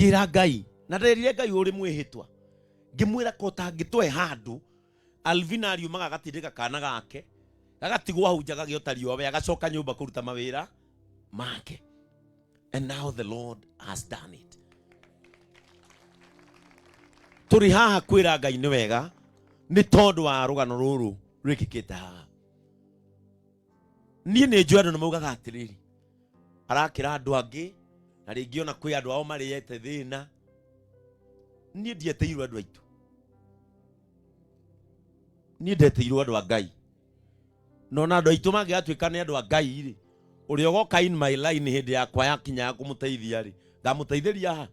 ngĩra Ngai na nderire Ngai ũrĩ mwĩhĩtwa ngĩmwĩra ko tangĩtwe handu Alvina ariumaga gatindĩka kana gake gagatigwo hau njaga gĩotario we agacoka nyũmba kũruta mawĩra make. And now the Lord has done it. Tũrĩ haha kwĩra Ngai nĩ wega nĩ tondũ wa rũgano rũrũ rwĩkĩkĩte haha. Niĩ nĩ njũĩ andũ nĩ maugaga atĩrĩrĩ arakĩra andũ angĩ na rĩngĩ ona kwĩ andũ ao marĩete thĩna. Niĩ ndietĩirwo andũ aitũ, niĩ ndetĩirwo andũ a Ngai. No na andũ aitũ mangĩatuĩka nĩ andũ a Ngai rĩ, ũrĩa ũgoka in my line hĩndĩ yakwa yakinya ya kũmũteithia rĩ, ngamũteithĩria ha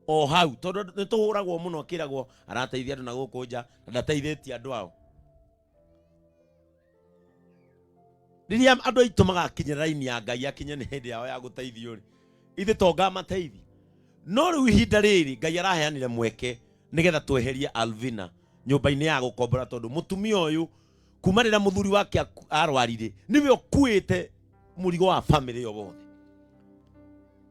o hau, tondũ nĩ tũhũragwo mũno akĩragwo arateithia andũ na gũkũ nja na ndateithĩtie andũ ao. Rĩrĩa andũ aitũ magakinyĩra raini ya Ngai akinye nĩ hĩndĩ yao ya gũteithio rĩ, ithe to ngamateithia. No rĩu ihinda rĩrĩ Ngai araheanire mweke nĩgetha tweherie Alvina nyũmba-inĩ ya gũkombora, tondũ mũtumia ũyũ kuma rĩrĩa mũthuri wake arwarire nĩwe ũkuĩte mũrigo wa family yo wothe.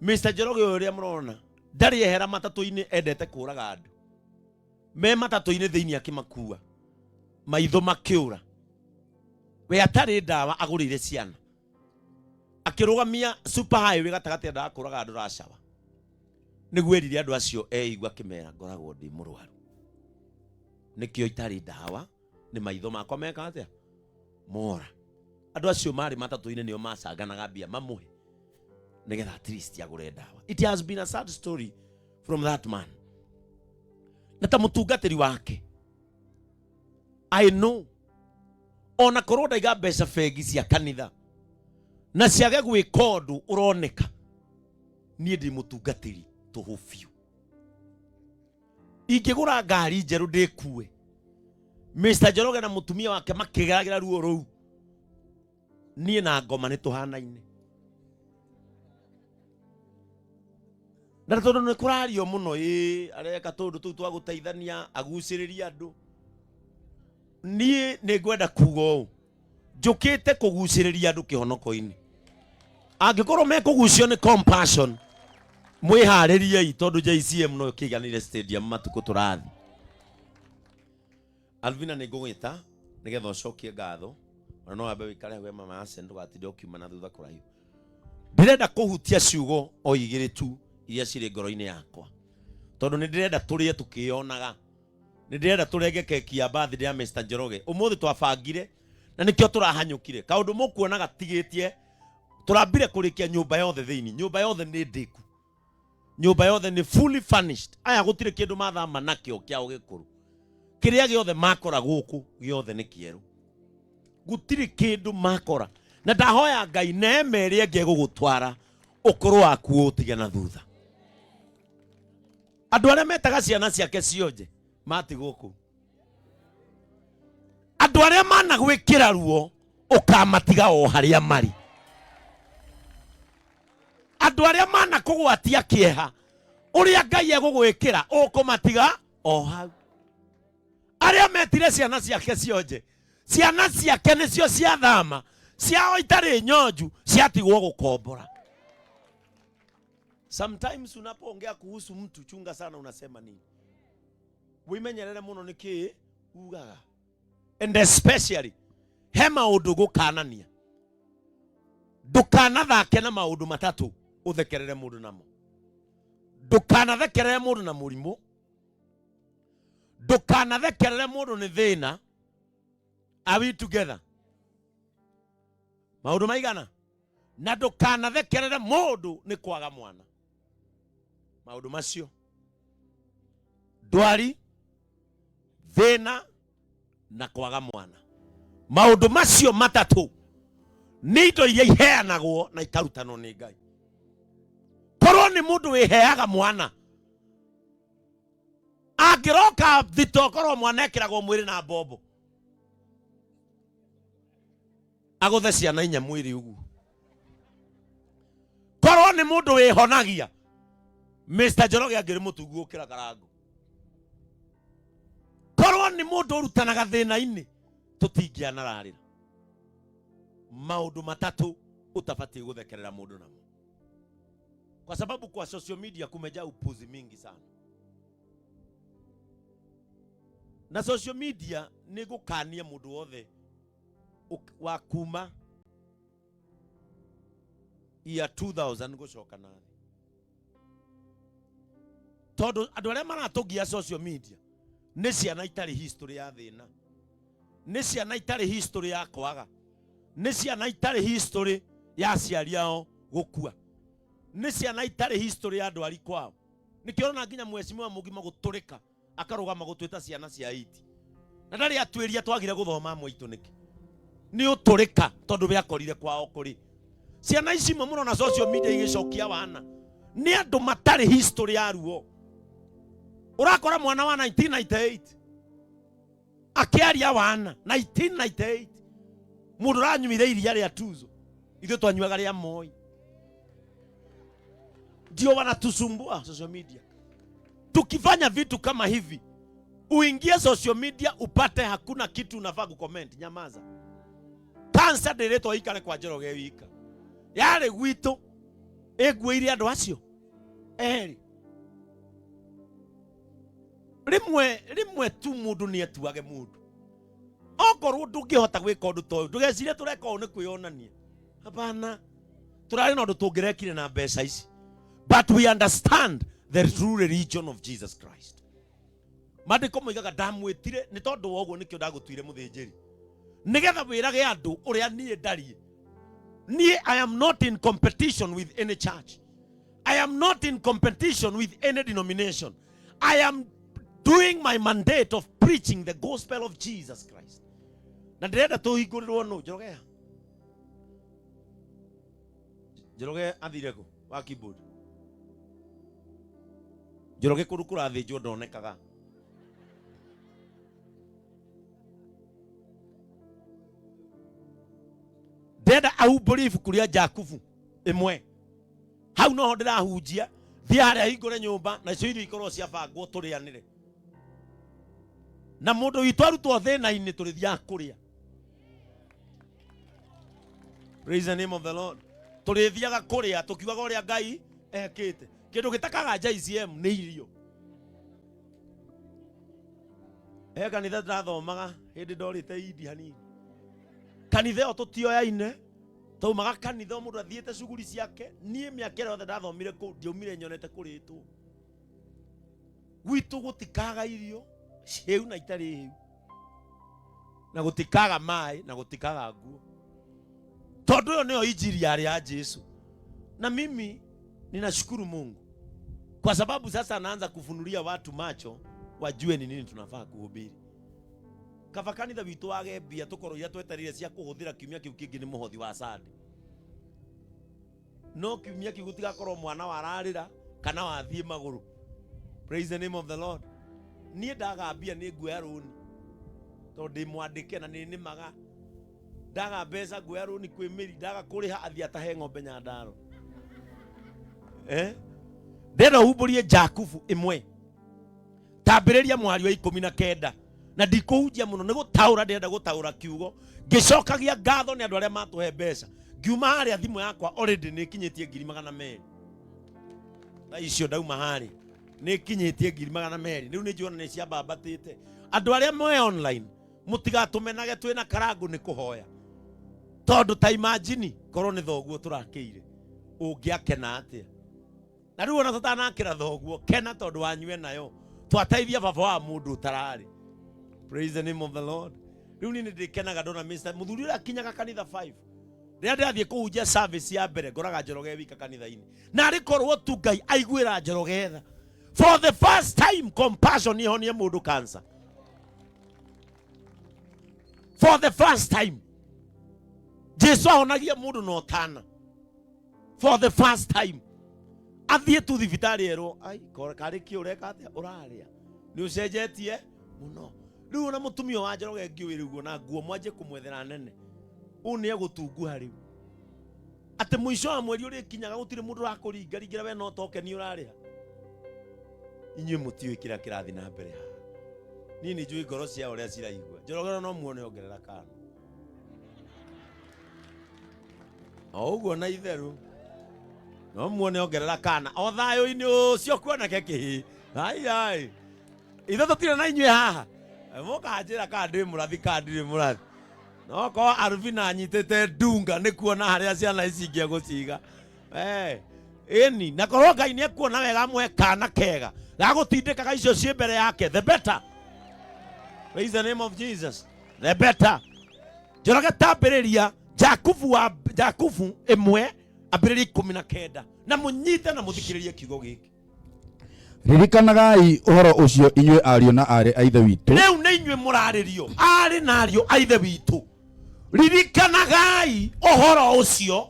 Mr. Njoroge ũrĩa mũrona ndarĩ ehera matatũ-inĩ, endete kũraga andũ me matatũ-inĩ thĩinĩ akĩmakua maitho makĩũra. We atarĩ ndawa agũrĩire ciana akĩrũgamia super highway gatagatĩ ndawa kũraga andũ racawa. Nĩguo erire andũ acio eigua kĩmera ngoragwo ndĩ mũrwaru, nĩkĩo itarĩ ndawa, nĩ maitho makwa meka atĩa mora. Andũ acio marĩ matatũ-inĩ nĩo macanganaga mbia mamuhe nĩgetha at least agũre ndawa. It has been a sad story from that man. Na ta mũtungatĩri wake I know ona korwo ndaiga mbeca bengi cia kanitha na ciage gwĩka ũndũ ũroneka, niĩ ndĩ mũtungatĩri tũhũ biũ. Ingĩgũra ngari njerũ ndĩkue, Mr. Njoroge na mũtumia wake makĩgeragĩra ruo rũu, niĩ na ngoma nĩ tũhanaine. Na tondũ nĩ kũrario mũno areka tondũ tũu twa gũteithania agucĩrĩria andũ, niĩ nĩ ngwenda kuga ũũ, njũkĩte kũgucĩrĩria andũ kĩhonoko-inĩ. Angĩkorwo mekũgucio nĩ compassion, mwĩharĩriei tondũ JCM no kĩiganĩire stadium matukũ tũrathi. Alvina nĩ ngũgwĩta nĩgetha ũcokie ngatho, ona no wambe wĩikare we mama Asen ndũgatinde ũkiuma na thutha kũraihu. Ndĩrenda kũhutia ciugo o igĩrĩ tu iria cirĩ ngoro-inĩ yakwa, tondũ nĩ ndĩrenda tũrĩe tũkĩonaga, nĩ ndĩrenda tũrenge keki ya birthday ya Mr. Njoroge. Ũmũthĩ twabangire na nĩkĩo tũrahanyũkire kaũndũ mũkuona gatigĩtie. Tũrambire kũrĩkia nyũmba yothe thĩinĩ, nyũmba yothe nĩ ndĩku, nyũmba yothe nĩ fully furnished. Aya gũtirĩ kĩndũ mathama nakĩo kĩa ũgĩkũrũ, kĩrĩa gĩothe makora gũkũ gĩothe nĩ kĩerũ, gũtirĩ kĩndũ makora. Na ndahoya Ngai neema ĩrĩa ngegũgũtwara ũkũrũ waku ũtige na thutha. Andũ arĩa metaga ciana ciake cionje mati gũkũ, andũ arĩa managwĩkĩra ruo ũkamatiga o harĩa marĩ, andũ arĩa manakũgwatia kĩeha ũrĩa Ngai egũgwĩkĩra ũkũmatiga o hau. Arĩa metire ciana ciake cionje, ciana ciake nĩcio cia thama, ciao itarĩ nyonju ciatigwo gũkombora. Sometimes unapoongea kuhusu mtu chunga sana unasema nini. Wimenyerere muno niki ugaga. And especially he maundu gukanania. Ndukanathake na maundu matatu uthekerere mundu namo. Ndukanathekerere mundu na murimu. Ndukanathekerere mundu ni thina. Are we together? Maundu maigana. Na ndukanathekerere mundu ni kwaga mwana. Maundu macio ndwari, thina na kwaga mwana. Maundu macio matatu nĩ indo iria iheanagwo na ikarutanwo nĩ Ngai. Korwo nĩ mundu wiheaga mwana, angĩroka thito korwo mwana ekĩragwo mwĩrĩ na mbombo, agũthe ciana inya mwĩrĩ ũguo. Korwo nĩ mundu wihonagia, Mr. Njoroge angĩrĩ mũtungu ũkĩra karango. Korwo nĩ mundu ũrutanaga thĩna-inĩ, tũtingĩanararĩra. Maundu matatu ũtabatiĩ gũthekerera mundu namo. Kwa sababu kwa social media kumejaa upuzi mingi sana. Na social media ni gukania mundu wothe wa kuma ya 2000 gucoka nathi. Todo andu aria maratugia social media ni ciana itari history ya thina, ni ciana itari history ya kwaga, ni ciana itari history ya aciari ao gukua, ni ciana itari history ya ndwari kwao. Nikiona nginya mwecimu mugima guturika akarugama gutwita ciana cia iti, na ndari atwiria twagire guthoma mwitu niki ni uturika tondu biakorire kwao kuri ciana ici muno na social media igicokia wana ni andu matari history ya ruo. Urakora mwana wa 1998 akiaria wana 1998 mundu ranyuire iria ria tuzo ithu twanyuaga ria moi. Ndio wanatusumbua social media. Tukifanya vitu kama hivi, uingie social media upate hakuna kitu unafaa kucomment, nyamaza. Kansa ndiretwo ikare kwa Njoroge wika yari gwitu egwire andu acio eri rimwe tu mundu ni etuage mundu okorwo ndungihota gwika undu toyo ndugecire tureka une kwionania. Hapana, turari na undu tungirekire na mbeca ici, but we understand the true religion of Jesus Christ. Mandiko moigaga ndamwitire ni tondu woguo nikio ndagutwire muthinjiri nigetha wirage andu uria nie ndarie. I am not in competition with any church. I am not in competition with any denomination. I am doing my mandate of preaching the gospel of Jesus Christ. Na ndirenda tuhingũrĩrwo no Njoroge. Njoroge athire ku wa keyboard. Njoroge kurukura thĩnjwo ndonekaga. Ndenda aumbũri ibuku rĩa Jakubu imwe. Hau no ndirahunjia thi haria hingũre nyũmba na icio irio ikorwo ciabangwo tũrĩanĩre. Na mundu witũ arutwo thĩna-inĩ tũrĩthiaga kũrĩa. Praise the name of the Lord. Tũrĩthiaga kũrĩa tukiugaga ũrĩa Ngai ekĩte. Kĩndũ gĩtakaga JCM nĩ irio. Kanitha ndathomaga hĩndĩ ndorĩte idi hanini. Kanitha ĩyo tũtioyaine taumaga kanitha mundu athiĩte cuguri ciake. Niĩ mĩaka yothe ndathomire kũu ndiaumire nyonete kũrĩtwo. Gwitũ gũtikaga irio ciu na itari hiu, na gutikaga mai na gutikaga nguo. Tondu yo nio injili ya Yesu. Na mimi ninashukuru Mungu kwa sababu sasa anaanza kufunulia watu macho wajue ni nini tunafaa kuhubiri. Kaba kanitha witu wage mbia tukorwo ya tweterire cia kuhuthira kiumia kiu kingi ni muhothi wa Sunday. No kiumia kiu gutigakorwo mwana wararira kana wathie maguru. Praise the name of the Lord. Niĩ ndagambia nĩ nguoya rũni tondũ ndĩ mwandĩke na nĩ nĩmaga. Ndaga mbeca nguoya rũni kwĩ mĩri, ndaga kũrĩha athi atahe ng'ombe Nyandaro. Ndĩrenda humbũrie Jakubu imwe tambĩrĩria mwari wa 19 na ndikũhunjia mũno nĩ gũtaũra ndĩrenda gũtaũra kiugo ngĩcokagia ngatho nĩ andũ arĩa matũhe mbeca. Ngiuma harĩa thimũ yakwa already nĩ kinyĩtie 200,000 na icio ndauma harĩa nĩ kinyĩtie 200,000. Rĩu nĩ njũona nĩ ciambambatĩte. Andũ arĩa moe online mũtigatũmenage twĩna karangu nĩ kũhoya, tondũ ta imagine korwo nĩ thoguo tũrakĩire ũngĩakena atĩa. Na rĩu ona tũtanakĩra thoguo kena tondũ wanyue nayo twateithia baba wa mũndũ ũtararĩ. Praise the name of the Lord. Rĩu nĩ ndĩkenaga ndona Mr. Mũthuri ũrĩa akinyaga kanitha 5 rĩrĩa ndĩrathiĩ kũhunjia service ya mbere ngoraga Njoroge wika kanitha-inĩ. Na rĩkorwo tu Ngai aiguĩra Njoroge tha. For the first time compassion ihonie mundu cancer. For the first time Jesu ahonagia mundu no tana. For the first time athie tu thibitari ero ai kari ki ureka atia uraria ni ucenjetie muno. Riu na mutumio wa Njoroge ngiwiriguo na nguo mwanje kumwethera nene uni egutunguha riu ati muico wa mweri uri kinyaga gutire mundu rakũringaringira we no toke ni uraria. Inyuĩ mũtiũĩ kĩrĩa kĩrathiĩ na mbere haha. Niĩ nĩ njũĩ ngoro cia ũrĩa ciraigua. Njoroge no muone ongerera kana. O ũguo na itherũ no muone ongerera kana o thayo ini ucio kuona keki ai itho tutire na inywe haha muka njira ka ndi murathi ka ndi murathi no ko Arvina anyitete dunga ni kuona haria ciana ici ngia guciga eni na korwo Ngai ni ekuona wega mwe kana kega ga gutindikaga icio cie mbere yake the better. Praise the name of Jesus. The better. Joroge tambiriria Jakubu imwe ambiriria 19 na munyite na muthikiririe kiugo giki. Ririkanagai uhoro ucio inywe ario na ari aithe witu. Riu ni inywe muraririo ari na ario aithe witu. Ririkanagai uhoro ucio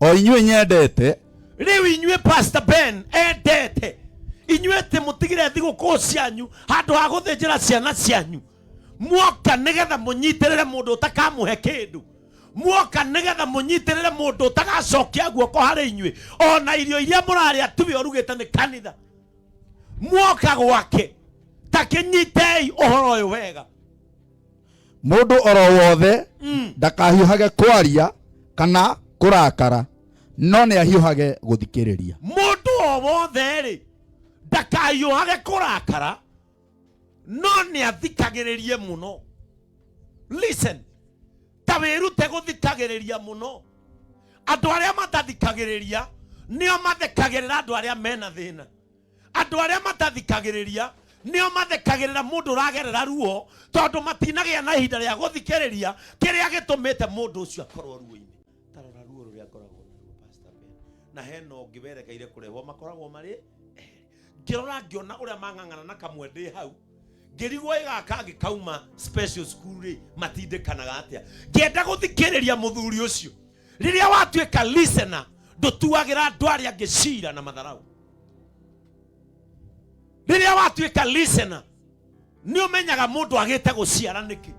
o inywe nyendete. Riu inywe Pastor Ben endete. Inywe te mutigire thiguku cianyu handu ha guthinjira ciana cianyu. Mwoka nigetha munyitirire mundu utakamuhe kindu. Mwoka nigetha munyitirire mundu utagacokia guoko hari inywe. Ona irio iria muraria tuwe orugite ni kanitha. Mwoka gwake takinyitei uhoro uyu wega. Mundu oro wothe ndakahiuhage kwaria kana kurakara no ni ahiuhage guthikiriria. Mundu o wothe ri ndakahiuhage kurakara no ni athikagiririe muno. Listen, tawirute guthikagiriria muno. Andu aria matathikagiriria nio mathekagirira andu aria mena thina. Andu aria matathikagiriria nio mathekagirira mundu ragerera ruo tondu matinagia na ihinda ria guthikiriria kiria gitumite mundu ucio akorwo ruo-ini. Tarora ruo ruria akoragwo Pastor Ben na heno ngiberekeire kurehwo makoragwo mari ngirora ngiona uria mang'ang'ana na kamwe ndi hau ngirigwo igaka ngikauma special school ri matindikanaga atia ngienda guthikiriria muthuri ucio riria watuika listener ndutuagira andu aria ngicira na matharau. Riria watuika listener ni umenyaga mundu agite guciara niki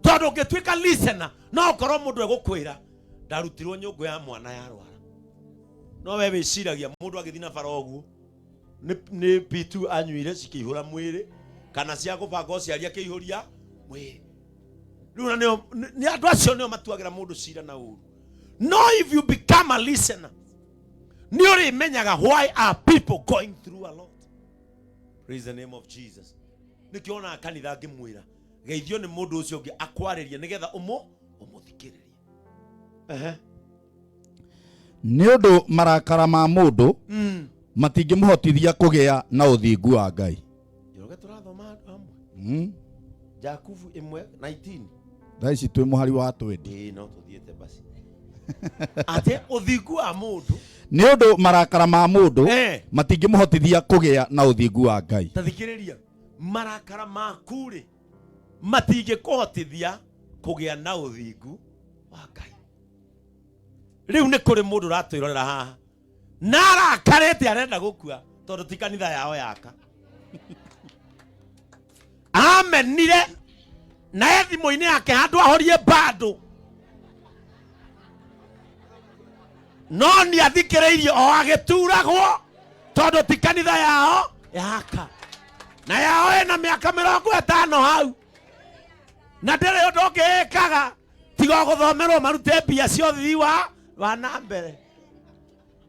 tondu ngituika listener no ukorwo mundu egukwira ndarutirwo nyungu ya mwana ya rwara no we wiciragia mundu agithina farogu ni P2 anyuire cikihura mwiri kana cia gubanga uciaria kiihuria mwiri riu ni andu acio nio matuagira mundu cira na uru. No, if you become a listener ni uri menyaga why are people going through a lot. Praise the name of Jesus. Nikiona kanitha ngimwira geithio ni mundu ucio ungi akwariria nigetha umuthikiririe. Ni undu marakara ma mundu matingimuhotithia kugia na uthingu wa Ngai. Joroge turathoma amwe. Jakubu 1:19. Thaici twi muhari wa 20. No tuthiete basi. Ate uthingu wa mundu ni undu marakara ma mundu matingimuhotithia kugia na uthingu wa Ngai. Tathikiriria marakara maku ri matingikuhotithia kugia na uthingu wa Ngai. Riu ni kuri mundu ratwirorera haha nara karete arenda gukua tondu ti kanitha yao yaka. Amenire na ethimu-ini yake handu ahorie bado no ni athikiriirie o agituragwo tondu ti kanitha yao yaka na yao ena miaka 50 hau na ndere undu ngikaga tiga guthomerwo marute mbia cia uthii wa na mbere.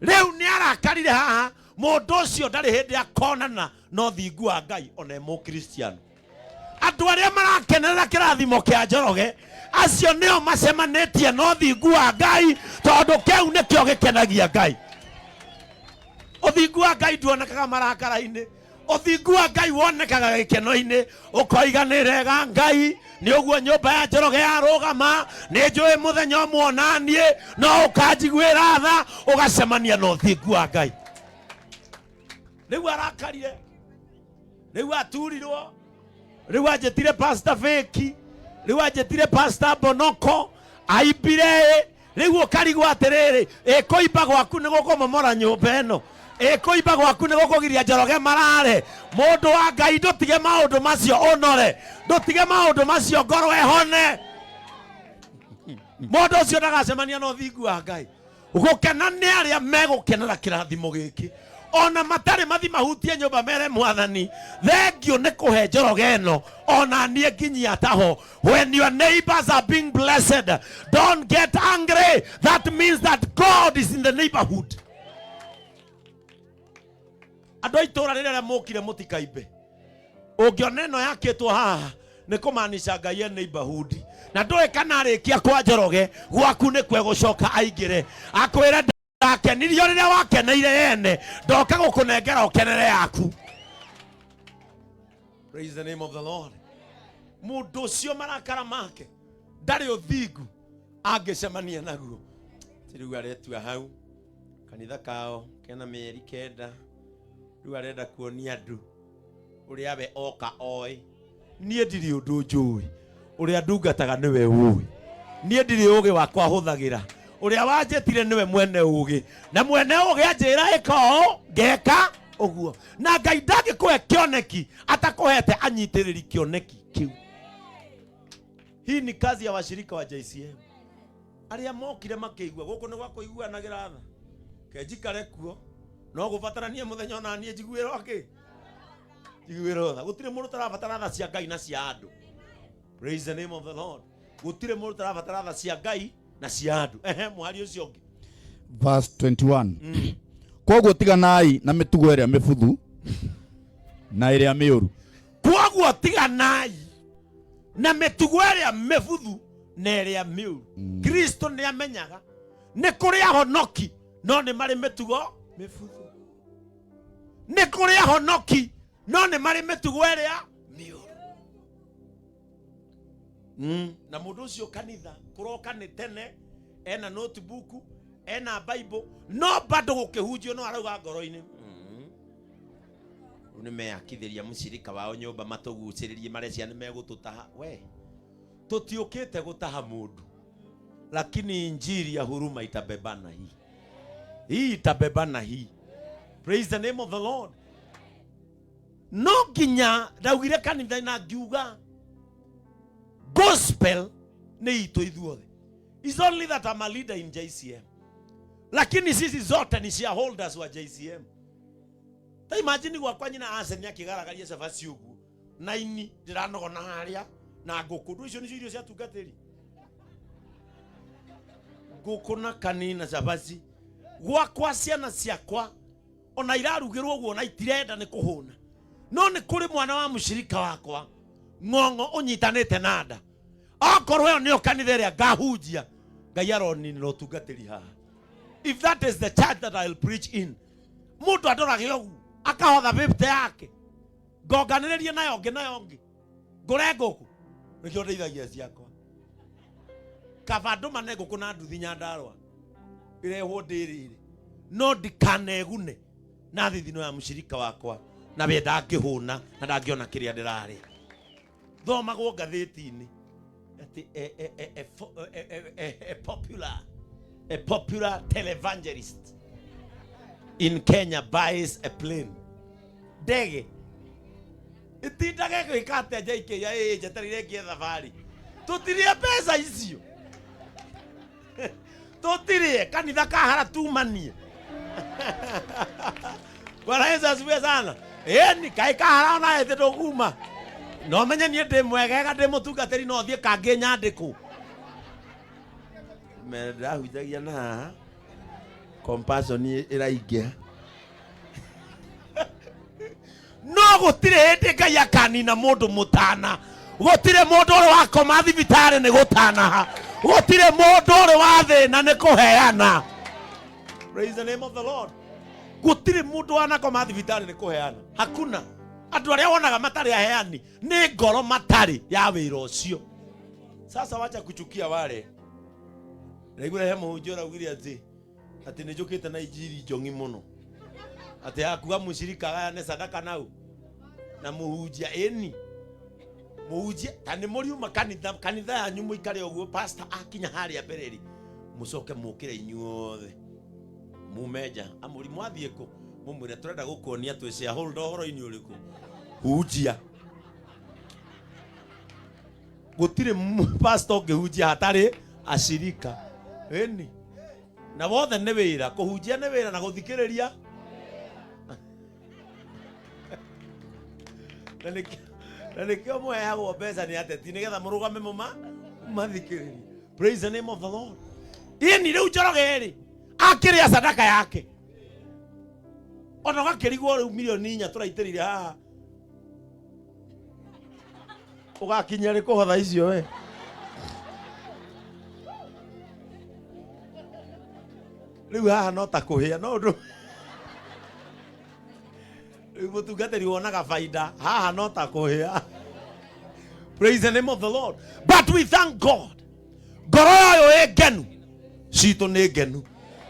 Riu ni arakarire haha mundu ucio ndari hindi akonana no thingu wa Ngai ona mu Christian. Andu aria marakenerera kirathimo kia Njoroge acio nio macemanitie no thingu wa Ngai tondu keu nikio gikenagia Ngai. Uthingu wa Ngai nduonekaga marakara-ini. Uthingu wa Ngai wonekaga gikeno-ini. Ukoiganirega Ngai ni uguo nyumba ya Njoroge yarugama ni njui muthenya muonanie no ukanjiguira tha ugacemania no thingu wa Ngai. Riu arakarire riu aturirwo riu anjetire Pastor Feki riu anjetire Pastor Bonoko aibire riu ukarigwo atiriri ikuimba gwaku ni gukumomora nyumba eno ikuimba gwaku ni gukugiria Njoroge marare. Mundu wa Ngai ndutige maundu macio onore ndutige maundu macio ngoro ehone. Mundu ucio ndagacemania no thingu wa Ngai. Gukena ni aria megukenera kirathimo giki ona matari mathi mahutie nyumba mere mwathani thengio ni kuhe Njoroge eno ona nie nginyia taho. When your neighbors are being blessed, don't get angry. That means that God is in the neighborhood. Andũ a itũũra rĩrĩa mũkire mũtikaimbe. Ũngĩona ĩno yakĩtwo haha nĩ kũmaanisha Ngai ene neighborhood. Na ndũĩ kana arĩkia kwa Njoroge gwaku nĩ kwe gũcoka aingĩre. Akwĩra ndakenirio rĩrĩa wakeneire yene, ndoka gũkũnengera ũkenere yaku. Praise the name of the Lord. Mũndũ ũcio marakara make ndarĩ ũthingu angĩcemania naguo. Rĩu aretua hau kanitha kao kena mĩeri 9. Rĩu arenda kuonia andũ ũrĩa we oka oĩ. Niĩ ndirĩ ũndũ njũĩ. Ũrĩa ndungataga nĩwe ũĩ. Niĩ ndirĩ ũgĩ wakwa hũthagĩra. Ũrĩa wanjĩtire nĩwe mwene ũgĩ. Na mwene ũgĩ anjĩra ĩka ũũ ngeka ũguo. Na Ngai ndangĩkũhe kĩoneki atakũhete anyitĩrĩri kĩoneki kĩu. Hii ni kazi ya washirika wa JCM. Aria mokire makĩigua gũkũ nĩ gwa kũiguanagĩra tha. Kenjikare kuo no gũbatarania mũthenya ona niĩ njiguĩrwo kĩ. Njiguĩrwo tha. Gũtirĩ mũndũ tarabatara tha cia Ngai na cia andũ. Praise the name of the Lord. Gũtirĩ mũndũ tarabatara tha cia Ngai na cia andũ. Mũhari ũcio ũngĩ. Verse 21. Koguo tiganai na mĩtugo ĩrĩa mĩbuthu na ĩrĩa mĩũru. Koguo tiganai na mĩtugo ĩrĩa mĩbuthu na ĩrĩa mĩũru. Kristo nĩ amenyaga nĩ kũrĩ ahonoki no nĩ marĩ mĩtugo mĩbuthu. Nĩ kũrĩ ahonoki no nĩ marĩ mĩtugo ĩrĩa mĩũru. Na mũndũ ũcio kanitha kũroka nĩ tene, ena notebook, ena Bible, no bado gũkĩhunjio no arauga ngoro-inĩ. Nĩ meyakithĩria mũcirika wao nyũmba matũgucĩrĩrie marecia nĩ megũtũtaha. We tũtiũkĩte gũtaha mũndũ, lakini injili ya huruma itabebana hii. Hii itabebana hii. Praise the name of the Lord. No nginya ndaugire kanitha na ngiuga gospel nĩ itũ ithuothe. It's only that I'm a leader in JCM. Lakini sisi zote ni shareholders wa JCM. Ta imagine gwakwa nyina Aseni akigaragaria cabaci uguo na ini ndiranogona haria na ngũkũ. Ndũ icio nĩ irio cia tungatĩri. Ngũkũ na kanina cabaci. Gwakwa ciana ciakwa ona irarugĩrwo uguo na itirenda nĩ kũhũna. No nĩ kũrĩ mwana wa mũcirika wakwa ng'ong'o ũnyitanĩte na nda. Akorwo ĩyo nĩyo kanitha ĩrĩa ngahunjia, Ngai aroninĩra ũtungatĩri haha. If that is the church that I'll preach in, mũndũ andorage ũguo akahotha bĩbte yake ngonganĩrĩrie nayo ngĩ ngũre ngũkũ nĩkĩo ndeithagia ciakwa. Kaba andũ mane ngũkũ na nduthi Nyandarũa ĩrehwo ndĩrĩrĩ no ndikanegune na thithino ya mũcirika wakwa na we ndangĩhũna na ndangĩona kĩrĩa ndĩrarĩa. Thomagwo ngathĩti-inĩ ati a popular televangelist in Kenya buys a plane. Ndege itindage gwĩka atĩa JKIA njeterire ngie thabarĩ. Tũtirie mbeca icio. Tũtirie kanitha kahara tumanie. Bwana Yesu asifiwe sana. Ni kai kahara ona ete ndũguma. No menye niĩ ndĩ mwegega ndĩ mũtungatĩri no thiĩ kangĩ nyandĩkwo. Ndahunjagia na haha compassion ĩraingĩha. No gũtirĩ hĩndĩ Ngai akanina mũndũ mũtana. Gũtirĩ mũndũ ũrĩ wakoma thibitarĩ nĩ gũtanaha. Gũtirĩ mũndũ ũrĩ wathĩna nĩ kũheana. Praise the name of the Lord. Gũtirĩ mũndũ wanakoma thibitarĩ nĩ kũheana. Hakuna. Andũ arĩa wonaga matarĩ aheani nĩ ngoro matarĩ ya wĩra ũcio. Sasa wacha kuchukia wale. Ndaigua he mũhunjia ũraugire atĩ nĩ njũkĩte na injiri njong'i mũno. Atĩ akuga mũcirika aya nĩ sadaka nau. Na mũhunjia ĩni. Mũhunjia ta nĩ mũriuma kanitha yanyu mũikare ũguo pastor akinya harĩa mbere rĩ. Mũcoke mũkĩre inyuothe. Mumeja amũri mwathiĩ kũ? Mũmwĩre tũrenda gũkuonia twĩ shareholder ũhoro-inĩ ũrĩkũ? Hunjia. Gũtirĩ pastor ũngĩhunjia hatarĩ ashirika. Eni. Na wothe nĩ wĩra, kũhunjia nĩ wĩra na gũthikĩrĩria. Na nĩkĩo mũheagwo mbeca nĩ ateti nĩgetha mũrũgame mathikĩrĩria. Praise the name of the Lord. Eni rĩu Njoroge akĩrĩa sadaka yake. ona gakirigwo riu milioni 4 turaitirire haha ugakinya ri kuhotha icio we riu haha no ta kuhia no ndu riu mutungatiri wonaga faida haha no ta kuhia. Praise the name of the Lord. But we thank God. Ngoro yo egenu citu ni ngenu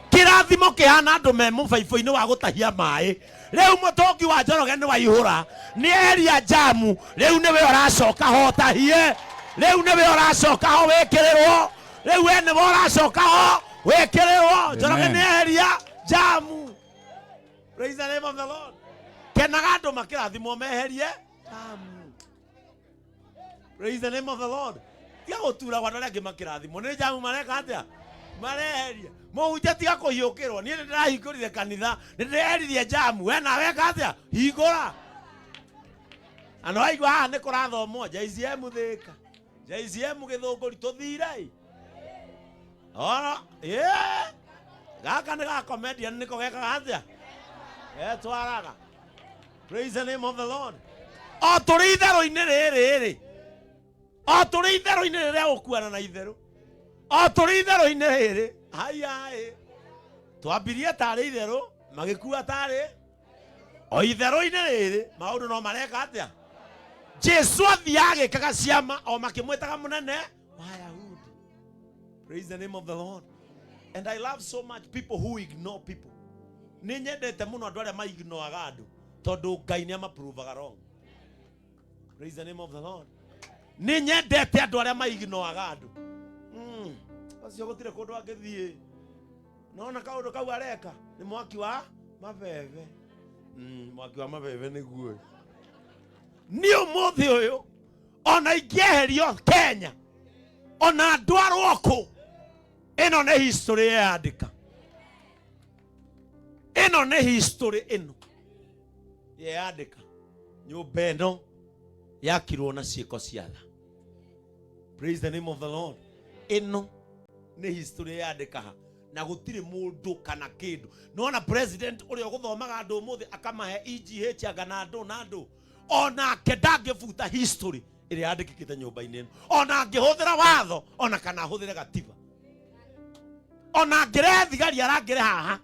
kirathimo kihana andu me mubaibo-ini wa gutahia mai riu mutongi wa Njoroge ni waihura ni Aria jamu riu niwe uracoka ho tahie riu niwe uracoka ho wikirirwo riu we niwe uracoka ho wikirirwo Njoroge ni Aria jamu. Praise the name of the Lord. Kenaga andu makirathimo meherie jamu. Praise the name of the Lord. Tia gutura gwa ndore angi makirathimo ni jamu mareka atia mareheria muhunjia tiga kuhiukirwo ni ndirahingurire kanitha ndireheririe jamu we na weka atia hingura ano aigua haha ni kurathomwo JCM thika JCM githunguri tuthire ora gaka ni ga comedian niko geka atia twaraga. Praise the name of the Lord. O turi itherũ-inĩ rĩrĩ o turi itherũ-inĩ rĩrĩa gũkuana na itherũ o turi itherũ-inĩ rĩrĩ hai twambirie tarĩ itherũ magĩkua tarĩ o itherũ-inĩ rĩrĩ maũndũ no mareka atĩa. Jesu athiaga agĩkaga ciama o makĩmwĩtaga mũnene wa Ayahudi. Praise the name of the Lord. And I love so much people who ignore people. Nĩ nyendete mũno andũ arĩa maignoraga andũ tondũ Ngai nĩ amaprovaga wrong. Praise the name of the Lord. Nĩ nyendete andũ arĩa maignoraga andũ. Acio gũtirĩ kũndũ angĩthiĩ. Nona kaũndũ kau areka nĩ mwaki wa mabebe. Mwaki wa mabebe nĩguo. Nĩ ũmũthĩ ũyũ ona ingĩeherio Kenya ona ndwarwo kũ ĩno nĩ history yandĩka. Ĩno nĩ history ĩno yandĩka. Nyũmba ĩno yakirwo na ciĩko cia tha. Praise the name of the Lord. Ĩno nĩ history yandĩka na gũtirĩ mũndũ kana kĩndũ. Nona president ũrĩa ũgũthomaga andũ ũmũthĩ akamahe EGH anga na andũ ona ndangĩbuta history ĩrĩa yandĩkĩkĩte nyũmba-inĩ ĩno. Ona angĩhũthĩra watho ona kana ahũthĩre gatiba. Ona angĩrehe thigari arangĩre haha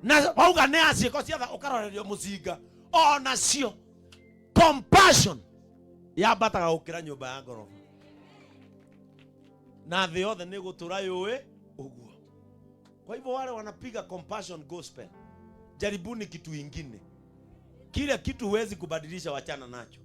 na wauga nĩ aciĩko cia tha ũkarorerio mũcinga ona cio compassion yambataga gũkĩra nyũmba ya ngoroba. Na thĩ yothe nĩ gũtũra yũĩ ũguo. Kwa hivyo wale wanapiga compassion gospel, jaribuni kitu ingine. Kile kitu huwezi kubadilisha, wachana nacho.